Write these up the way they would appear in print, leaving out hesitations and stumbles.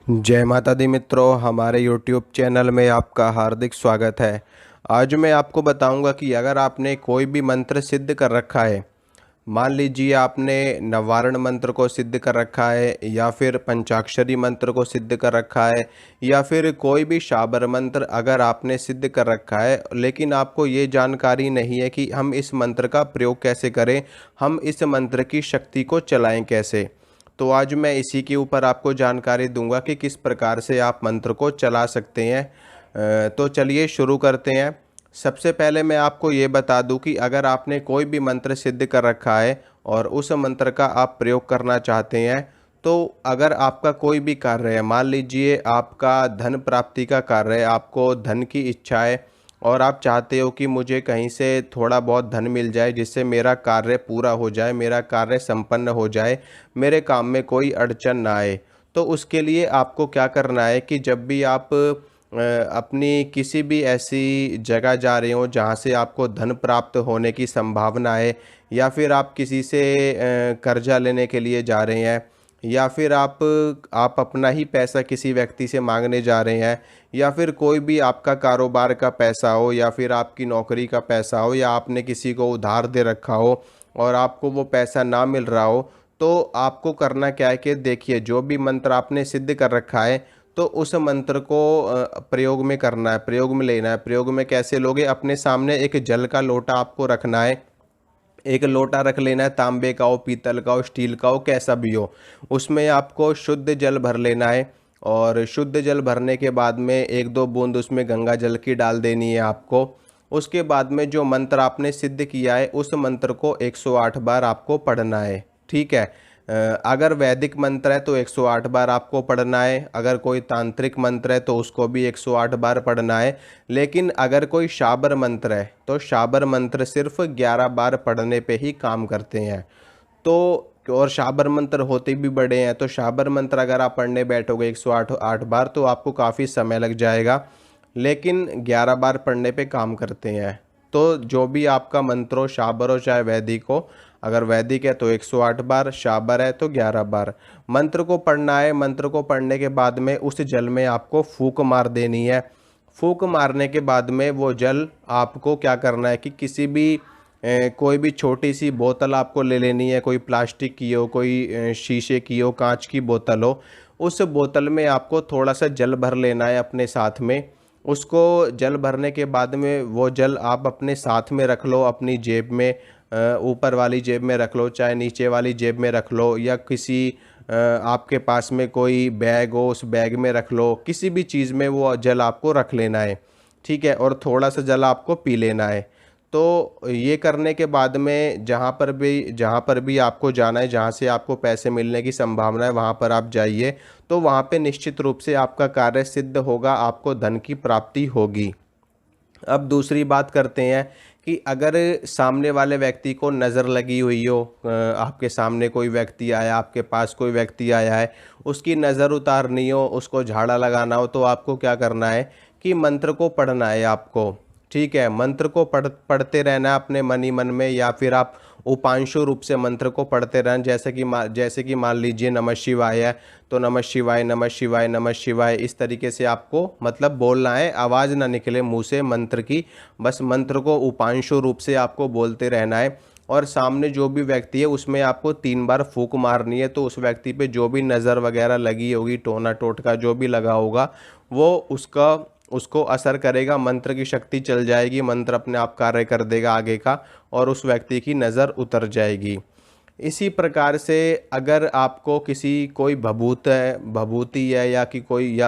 जय माता दी मित्रों, हमारे YouTube चैनल में आपका हार्दिक स्वागत है। आज मैं आपको बताऊंगा कि अगर आपने कोई भी मंत्र सिद्ध कर रखा है, मान लीजिए आपने नवारण मंत्र को सिद्ध कर रखा है या फिर पंचाक्षरी मंत्र को सिद्ध कर रखा है या फिर कोई भी शाबर मंत्र अगर आपने सिद्ध कर रखा है, लेकिन आपको ये जानकारी नहीं है कि हम इस मंत्र का प्रयोग कैसे करें, हम इस मंत्र की शक्ति को चलाएं कैसे। तो आज मैं इसी के ऊपर आपको जानकारी दूंगा कि किस प्रकार से आप मंत्र को चला सकते हैं। तो चलिए शुरू करते हैं। सबसे पहले मैं आपको ये बता दूं कि अगर आपने कोई भी मंत्र सिद्ध कर रखा है और उस मंत्र का आप प्रयोग करना चाहते हैं, तो अगर आपका कोई भी कार्य है, मान लीजिए आपका धन प्राप्ति का कार्य है, आपको धन की इच्छा है और आप चाहते हो कि मुझे कहीं से थोड़ा बहुत धन मिल जाए जिससे मेरा कार्य पूरा हो जाए, मेरा कार्य संपन्न हो जाए, मेरे काम में कोई अड़चन ना आए। तो उसके लिए आपको क्या करना है कि जब भी आप अपनी किसी भी ऐसी जगह जा रहे हो जहाँ से आपको धन प्राप्त होने की संभावना है, या फिर आप किसी से कर्जा लेने के लिए जा रहे हैं, या फिर आप अपना ही पैसा किसी व्यक्ति से मांगने जा रहे हैं, या फिर कोई भी आपका कारोबार का पैसा हो या फिर आपकी नौकरी का पैसा हो या आपने किसी को उधार दे रखा हो और आपको वो पैसा ना मिल रहा हो, तो आपको करना क्या है कि देखिए, जो भी मंत्र आपने सिद्ध कर रखा है तो उस मंत्र को प्रयोग में करना है, प्रयोग में लेना है। प्रयोग में कैसे लोगे? अपने सामने एक जल का लोटा आपको रखना है। एक लोटा रख लेना है, तांबे का हो, पीतल का हो, स्टील का हो, कैसा भी हो। उसमें आपको शुद्ध जल भर लेना है और शुद्ध जल भरने के बाद में एक दो बूंद उसमें गंगा जल की डाल देनी है आपको। उसके बाद में जो मंत्र आपने सिद्ध किया है उस मंत्र को 108 बार आपको पढ़ना है। ठीक है। अगर वैदिक मंत्र है तो 108 बार आपको पढ़ना है, अगर कोई तांत्रिक मंत्र है तो उसको भी 108 बार पढ़ना है। लेकिन अगर कोई शाबर मंत्र है तो शाबर मंत्र सिर्फ 11 बार पढ़ने पे ही काम करते हैं। तो और शाबर मंत्र होते भी बड़े हैं, तो शाबर मंत्र अगर आप पढ़ने बैठोगे 108 बार तो आपको काफ़ी समय लग जाएगा, लेकिन 11 बार पढ़ने पे काम करते हैं। तो जो भी आपका मंत्र हो, शाबर हो चाहे वैदिक हो, अगर वैदिक है तो 108 बार, शाबर है तो 11 बार मंत्र को पढ़ना है। मंत्र को पढ़ने के बाद में उस जल में आपको फूंक मार देनी है। फूंक मारने के बाद में वो जल आपको क्या करना है कि किसी भी कोई भी छोटी सी बोतल आपको ले लेनी है, कोई प्लास्टिक की हो, कोई शीशे की हो, कांच की बोतल हो। उस बोतल में आपको थोड़ा सा जल भर लेना है अपने साथ में। उसको जल भरने के बाद में वो जल आप अपने साथ में रख लो, अपनी जेब में, ऊपर वाली जेब में रख लो, चाहे नीचे वाली जेब में रख लो, या किसी आपके पास में कोई बैग हो उस बैग में रख लो। किसी भी चीज़ में वो जल आपको रख लेना है। ठीक है। और थोड़ा सा जल आपको पी लेना है। तो ये करने के बाद में जहाँ पर भी आपको जाना है, जहाँ से आपको पैसे मिलने की संभावना है वहाँ पर आप जाइए। तो वहाँ पे निश्चित रूप से आपका कार्य सिद्ध होगा, आपको धन की प्राप्ति होगी। अब दूसरी बात करते हैं कि अगर सामने वाले व्यक्ति को नज़र लगी हुई हो, आपके सामने कोई व्यक्ति आया, आपके पास कोई व्यक्ति आया है, उसकी नज़र उतारनी हो, उसको झाड़ा लगाना हो, तो आपको क्या करना है कि मंत्र को पढ़ना है आपको। ठीक है। मंत्र को पढ़ते रहना है अपने मन ही मन में, या फिर आप उपांशु रूप से मंत्र को पढ़ते रहना। जैसे कि मान लीजिए नमः शिवाय है तो नमः शिवाय, नमः शिवाय, नमः शिवाय, इस तरीके से आपको मतलब बोलना है, आवाज़ ना निकले मुंह से मंत्र की। बस मंत्र को उपांशु रूप से आपको बोलते रहना है। और सामने जो भी व्यक्ति है उसमें आपको 3 बार फूंक मारनी है। तो उस व्यक्ति पे जो भी नज़र वगैरह लगी होगी, टोना टोटका जो भी लगा होगा, वो उसको असर करेगा, मंत्र की शक्ति चल जाएगी, मंत्र अपने आप कार्य कर देगा आगे का और उस व्यक्ति की नज़र उतर जाएगी। इसी प्रकार से अगर आपको कोई भभूति है या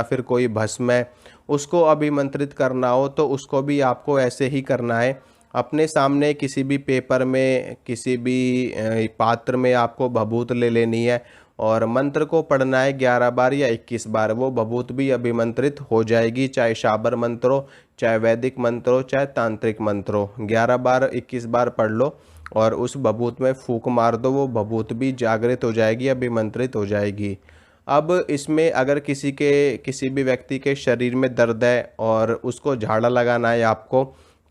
फिर कोई भस्म है, उसको अभिमंत्रित करना हो तो उसको भी आपको ऐसे ही करना है। अपने सामने किसी भी पेपर में, किसी भी पात्र में आपको भभूत ले लेनी है और मंत्र को पढ़ना है 11 बार या 21 बार। वो भभूत भी अभिमंत्रित हो जाएगी, चाहे शाबर मंत्र हो, चाहे वैदिक मंत्र हो, चाहे तांत्रिक मंत्र हो। 11 बार 21 बार पढ़ लो और उस भभूत में फूंक मार दो, वो भभूत भी जागृत हो जाएगी, अभिमंत्रित हो जाएगी। अब इसमें अगर किसी भी व्यक्ति के शरीर में दर्द है और उसको झाड़ा लगाना है आपको,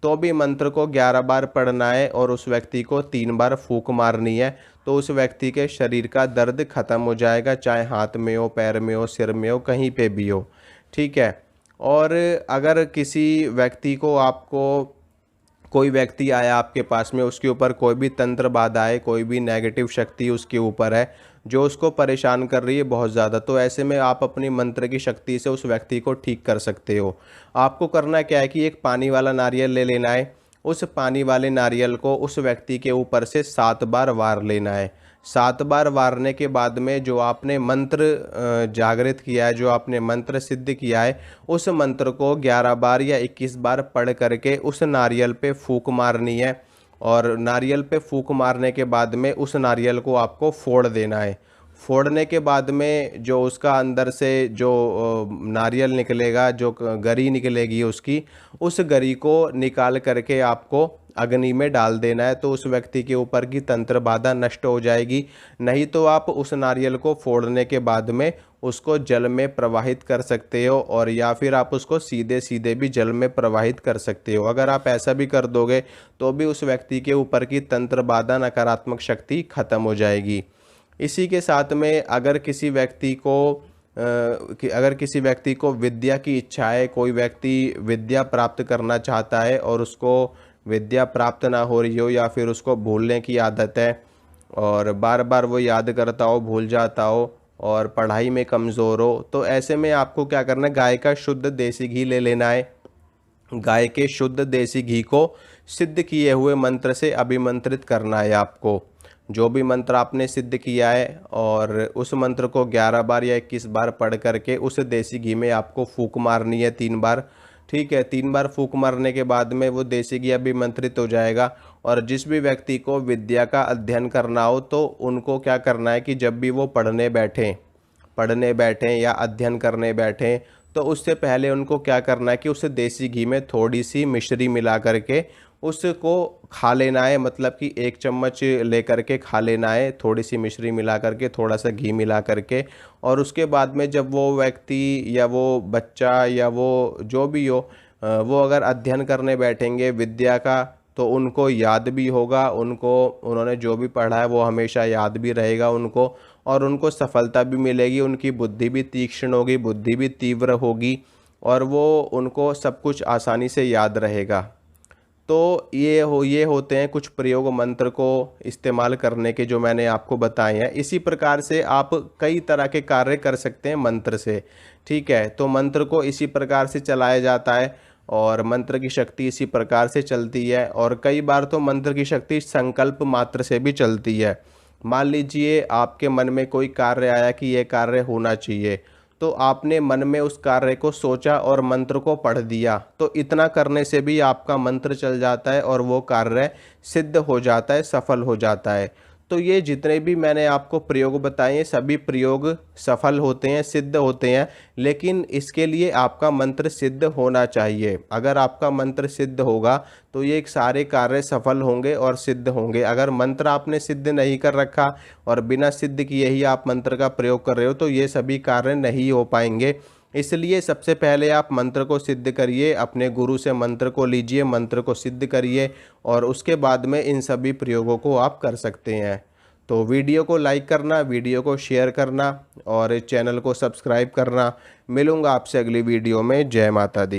तो भी मंत्र को 11 बार पढ़ना है और उस व्यक्ति को 3 बार फूंक मारनी है। तो उस व्यक्ति के शरीर का दर्द खत्म हो जाएगा, चाहे हाथ में हो, पैर में हो, सिर में हो, कहीं पे भी हो। ठीक है। और अगर किसी व्यक्ति को आपको कोई व्यक्ति आया आपके पास में, उसके ऊपर कोई भी तंत्र बाधा है, कोई भी नेगेटिव शक्ति उसके ऊपर है जो उसको परेशान कर रही है बहुत ज़्यादा, तो ऐसे में आप अपनी मंत्र की शक्ति से उस व्यक्ति को ठीक कर सकते हो। आपको करना क्या है कि एक पानी वाला नारियल ले लेना है। उस पानी वाले नारियल को उस व्यक्ति के ऊपर से 7 बार वार लेना है। 7 बार वारने के बाद में जो आपने मंत्र जागृत किया है, जो आपने मंत्र सिद्ध किया है, उस मंत्र को 11 बार या 21 बार पढ़ करके उस नारियल पे फूंक मारनी है। और नारियल पे फूंक मारने के बाद में उस नारियल को आपको फोड़ देना है। फोड़ने के बाद में जो उसका अंदर से जो नारियल निकलेगा, जो गरी निकलेगी उसकी, उस गरी को निकाल करके आपको अग्नि में डाल देना है। तो उस व्यक्ति के ऊपर की तंत्र बाधा नष्ट हो जाएगी। नहीं तो आप उस नारियल को फोड़ने के बाद में उसको जल में प्रवाहित कर सकते हो, और या फिर आप उसको सीधे सीधे भी जल में प्रवाहित कर सकते हो। अगर आप ऐसा भी कर दोगे तो भी उस व्यक्ति के ऊपर की तंत्र बाधा, नकारात्मक शक्ति खत्म हो जाएगी। इसी के साथ में अगर किसी व्यक्ति को विद्या की इच्छा है, कोई व्यक्ति विद्या प्राप्त करना चाहता है और उसको विद्या प्राप्त ना हो रही हो, या फिर उसको भूलने की आदत है और बार बार वो याद करता हो, भूल जाता हो और पढ़ाई में कमज़ोर हो, तो ऐसे में आपको क्या करना है, गाय का शुद्ध देसी घी ले लेना है। गाय के शुद्ध देसी घी को सिद्ध किए हुए मंत्र से अभिमंत्रित करना है आपको। जो भी मंत्र आपने सिद्ध किया है, और उस मंत्र को 11 बार या 21 बार पढ़ करके उस देसी घी में आपको फूंक मारनी है 3 बार। ठीक है। 3 बार फूंक मारने के बाद में वो देसी घी अभिमंत्रित हो जाएगा। और जिस भी व्यक्ति को विद्या का अध्ययन करना हो, तो उनको क्या करना है कि जब भी वो पढ़ने बैठें या अध्ययन करने बैठें, तो उससे पहले उनको क्या करना है कि उस देसी घी में थोड़ी सी मिश्री मिला करके उसको खा लेना है। मतलब कि 1 चम्मच लेकर के खा लेना है, थोड़ी सी मिश्री मिला करके, थोड़ा सा घी मिला करके। और उसके बाद में जब वो व्यक्ति या वो बच्चा या वो जो भी हो, वो अगर अध्ययन करने बैठेंगे विद्या का, तो उनको याद भी होगा, उन्होंने जो भी पढ़ा है वो हमेशा याद भी रहेगा उनको, और उनको सफलता भी मिलेगी। उनकी बुद्धि भी तीक्ष्ण होगी, बुद्धि भी तीव्र होगी, और वो उनको सब कुछ आसानी से याद रहेगा। तो ये होते हैं कुछ प्रयोग मंत्र को इस्तेमाल करने के जो मैंने आपको बताए हैं। इसी प्रकार से आप कई तरह के कार्य कर सकते हैं मंत्र से। ठीक है। तो मंत्र को इसी प्रकार से चलाया जाता है, और मंत्र की शक्ति इसी प्रकार से चलती है। और कई बार तो मंत्र की शक्ति संकल्प मात्र से भी चलती है। मान लीजिए आपके मन में कोई कार्य आया कि यह कार्य होना चाहिए, तो आपने मन में उस कार्य को सोचा और मंत्र को पढ़ दिया, तो इतना करने से भी आपका मंत्र चल जाता है और वो कार्य सिद्ध हो जाता है, सफल हो जाता है। तो ये जितने भी मैंने आपको प्रयोग बताए हैं, सभी प्रयोग सफल होते हैं, सिद्ध होते हैं, लेकिन इसके लिए आपका मंत्र सिद्ध होना चाहिए। अगर आपका मंत्र सिद्ध होगा तो ये सारे कार्य सफल होंगे और सिद्ध होंगे। अगर मंत्र आपने सिद्ध नहीं कर रखा और बिना सिद्ध किए ही आप मंत्र का प्रयोग कर रहे हो, तो ये सभी कार्य नहीं हो पाएंगे। इसलिए सबसे पहले आप मंत्र को सिद्ध करिए, अपने गुरु से मंत्र को लीजिए, मंत्र को सिद्ध करिए, और उसके बाद में इन सभी प्रयोगों को आप कर सकते हैं। तो वीडियो को लाइक करना, वीडियो को शेयर करना और चैनल को सब्सक्राइब करना। मिलूँगा आपसे अगली वीडियो में। जय माता दी।